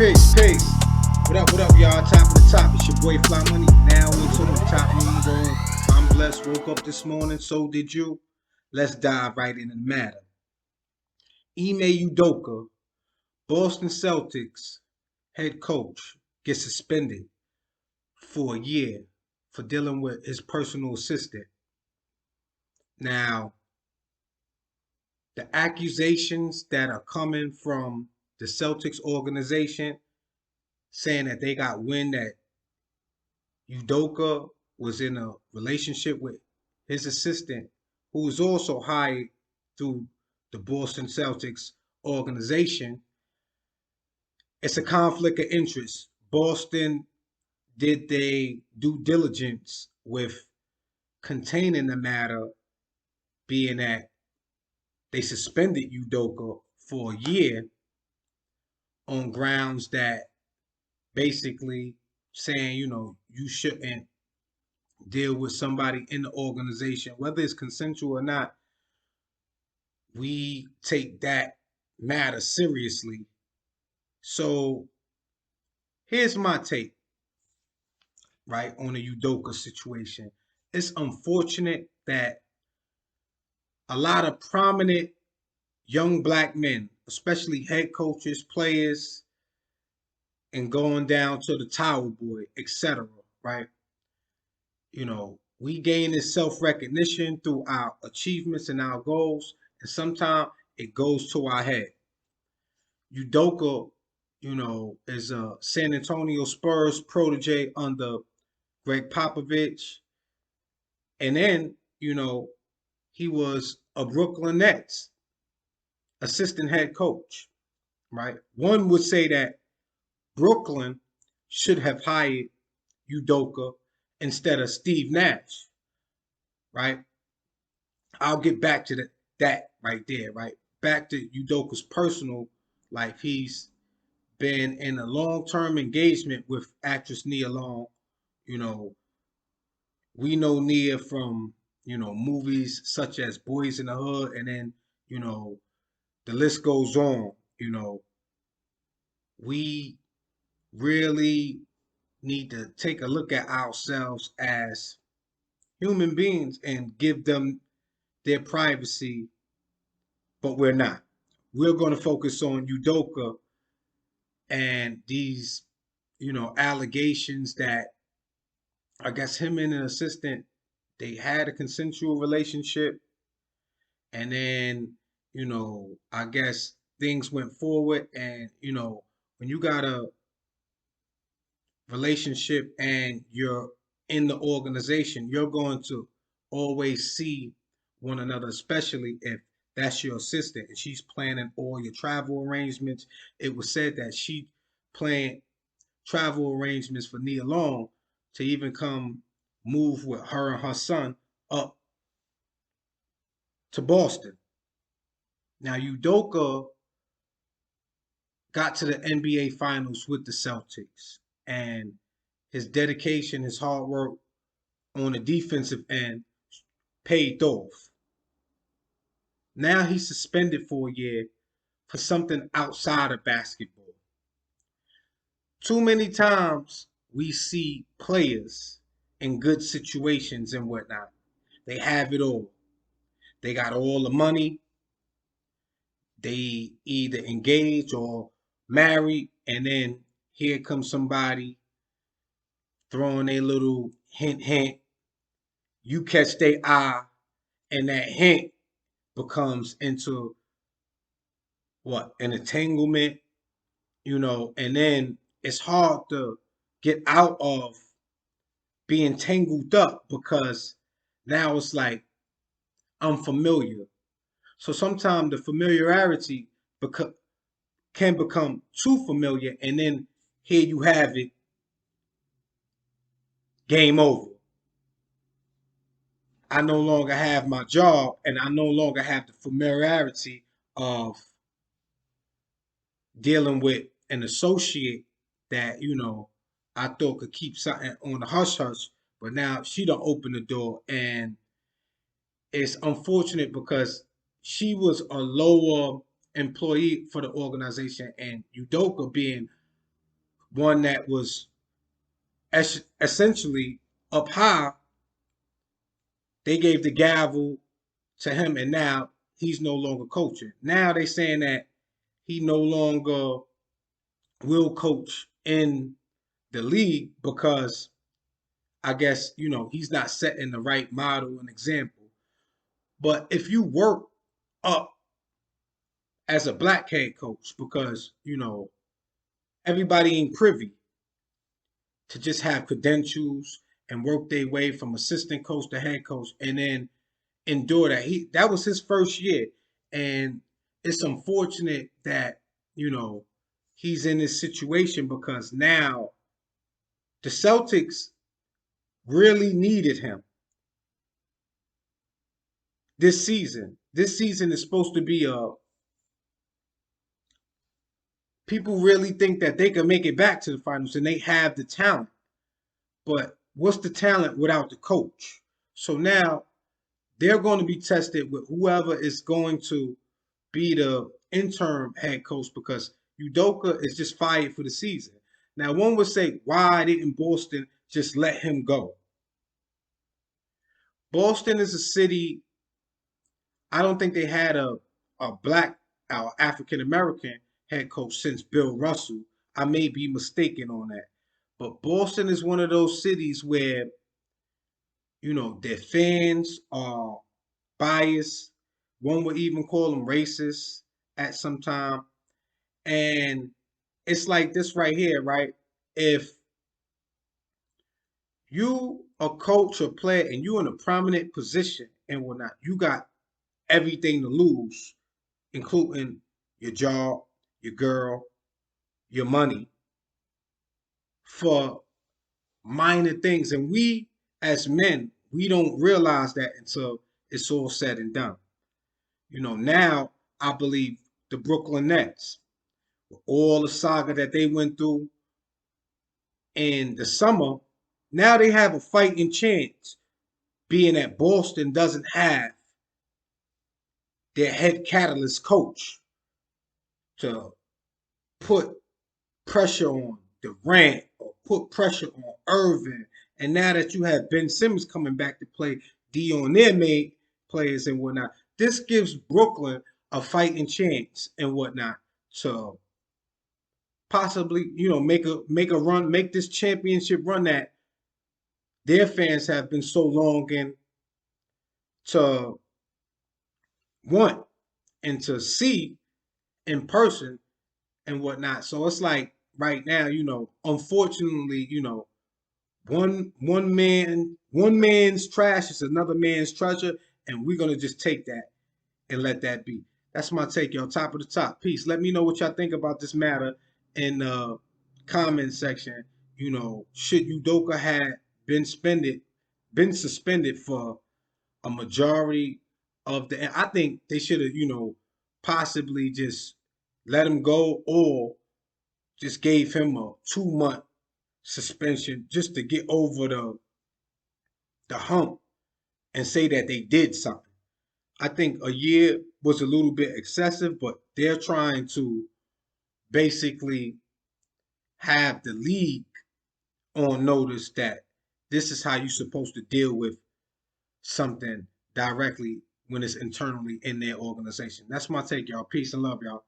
Peace. What up, y'all? Top of the top. It's your boy Fly Money. Now into the top room going. I'm blessed. Woke up this morning. So did you. Let's dive right into the matter. Ime Udoka, Boston Celtics head coach, gets suspended for a year for dealing with his personal assistant. Now, the accusations that are coming from the Celtics organization saying that they got wind that Udoka was in a relationship with his assistant, who was also hired through the Boston Celtics organization. It's a conflict of interest. Boston did their due diligence with containing the matter, being that they suspended Udoka for a year on grounds that basically saying, you shouldn't deal with somebody in the organization, whether it's consensual or not. We take that matter seriously. So here's my take, right, on the Udoka situation. It's unfortunate that a lot of prominent young black men, especially head coaches, players, and going down to the Tower Boy, etc., right? We gain this self-recognition through our achievements and our goals, and sometimes it goes to our head. Udoka, is a San Antonio Spurs protege under Greg Popovich. And then, he was a Brooklyn Nets assistant head coach, right? One would say that Brooklyn should have hired Udoka instead of Steve Nash, right? I'll get back to that right there, right? Back to Udoka's personal life. He's been in a long-term engagement with actress Nia Long. You know, we know Nia from, movies such as Boys in the Hood, and then, the list goes on. We really need to take a look at ourselves as human beings and give them their privacy, but we're not. We're going to focus on Udoka and these, allegations that I guess him and an assistant, they had a consensual relationship, and then, I guess things went forward, and when you got a relationship and you're in the organization, you're going to always see one another, especially if that's your assistant and she's planning all your travel arrangements. It was said that she planned travel arrangements for Nia Long to even come move with her and her son up to Boston. Now, Udoka got to the NBA Finals with the Celtics, and his dedication, his hard work on the defensive end paid off. Now he's suspended for a year for something outside of basketball. Too many times we see players in good situations and whatnot. They have it all. They got all the money. They either engaged or married, and then here comes somebody throwing a little hint, hint. You catch their eye, and that hint becomes into what, an entanglement, and then it's hard to get out of being tangled up because now it's like unfamiliar. So sometimes the familiarity can become too familiar, and then here you have it, game over. I no longer have my job, and I no longer have the familiarity of dealing with an associate that I thought could keep something on the hush hush, but now she don't open the door, and it's unfortunate because she was a lower employee for the organization, and Udoka being one that was essentially up high. They gave the gavel to him, and now he's no longer coaching. Now they saying that he no longer will coach in the league because I guess he's not setting the right model and example. But if you work up as a black head coach, because everybody ain't privy to just have credentials and work their way from assistant coach to head coach, and then endure that. That was his first year, and it's unfortunate that you know he's in this situation because now the Celtics really needed him this season. This season is supposed to be a people really think that they can make it back to the finals and they have the talent. But what's the talent without the coach? So now they're going to be tested with whoever is going to be the interim head coach because Udoka is just fired for the season. Now, one would say, why didn't Boston just let him go? Boston is a city, I don't think they had a black African American head coach since Bill Russell. I may be mistaken on that. But Boston is one of those cities where, their fans are biased. One would even call them racist at some time. And it's like this right here, right? If you a coach or player and you in a prominent position and whatnot, you got everything to lose, including your job, your girl, your money for minor things. And we as men, we don't realize that until it's all said and done. Now I believe the Brooklyn Nets, all the saga that they went through in the summer, now they have a fighting chance, being that Boston doesn't have their head catalyst coach to put pressure on Durant or put pressure on Irving. And now that you have Ben Simmons coming back to play D on their made players and whatnot, this gives Brooklyn a fighting chance and whatnot to possibly, make a run, make this championship run that their fans have been so long in to want and to see in person and whatnot. So it's like right now, unfortunately, one man's trash is another man's treasure, and we're gonna just take that and let that be. That's my take, y'all. Top of the top. Peace. Let me know what y'all think about this matter in the comment section. Should Udoka had been suspended for a majority of the? I think they should have, possibly just let him go or just gave him a 2 month suspension just to get over the hump and say that they did something. I think a year was a little bit excessive, but they're trying to basically have the league on notice that this is how you're supposed to deal with something directly when it's internally in their organization. That's my take, y'all. Peace and love, y'all.